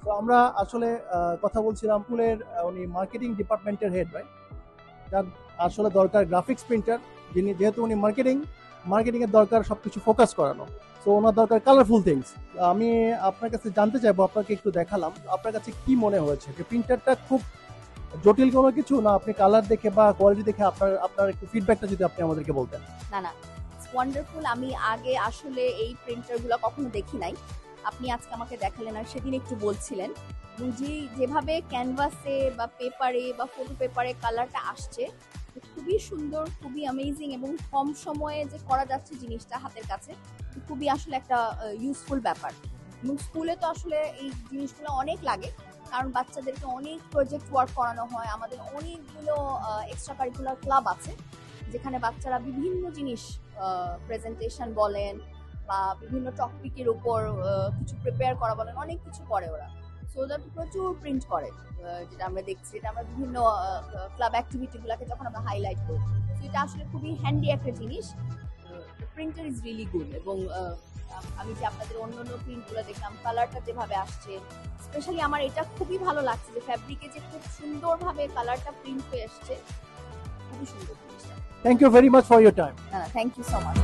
তো আমরা আসলে কথা বলছিলাম স্কুলের উনি মার্কেটিং ডিপার্টমেন্টের হেড, রাইট? যার আসলে দরকার গ্রাফিক্স প্রিন্টার, যিনি যেহেতু উনি মার্কেটিং এর দরকার সবকিছু ফোকাস করানো। তো ওনার দরকার কালারফুল থিংস। আমি আপনার কাছে জানতে চাইবো, আপনাকে একটু দেখালাম, আপনার কাছে কি মনে হয়েছে যে প্রিন্টারটা খুব জটিল কোনো কিছু না? আপনি কালার দেখে বা কোয়ালিটি দেখে আপনার আপনার একটু ফিডব্যাকটা যদি আপনি আমাদেরকে বলতেন। না না, ইটস ওয়ান্ডারফুল। আমি আগে আসলে এই প্রিন্টারগুলো কখনো দেখি নাই। আপনি আজকে আমাকে দেখালেন আর সেদিন একটু বলছিলেন। যেভাবে ক্যানভাসে বা পেপারে বা ফটো পেপারে কালারটা আসছে, খুবই সুন্দর, খুবই অ্যামেজিং, এবং কম সময়ে যে করা যাচ্ছে জিনিসটা হাতের কাছে, খুবই আসলে একটা ইউজফুল ব্যাপার। এবং স্কুলে তো আসলে এই জিনিসগুলো অনেক লাগে, কারণ বাচ্চাদেরকে অনেক প্রজেক্ট ওয়ার্ক করানো হয়। আমাদের অনেকগুলো এক্সট্রা কারিকুলার ক্লাব আছে, যেখানে বাচ্চারা বিভিন্ন জিনিস, প্রেজেন্টেশন বলেন বা বিভিন্ন টপিকের উপর কিছু প্রিপেয়ার করা বলেন, অনেক কিছু করে ওরা। সো ওরা প্রচুর প্রিন্ট করে, যেটা আমরা দেখছি, এটা আমরা বিভিন্ন ক্লাব অ্যাক্টিভিটিগুলোকে যখন আমরা হাইলাইট করি। তো এটা আসলে খুবই হ্যান্ডি একটা জিনিস। Printer is really good. এবং আমি যে আপনাদের অন্য অন্য প্রিন্টগুলো দেখলাম, কালারটা যেভাবে আসছে, স্পেশালি আমার এটা খুবই ভালো লাগছে যে ফ্যাব্রিকে যে খুব সুন্দরভাবে কালারটা প্রিন্ট হয়ে আসছে, খুবই সুন্দর জিনিসটা। Thank you very much for your time. Thank you so much.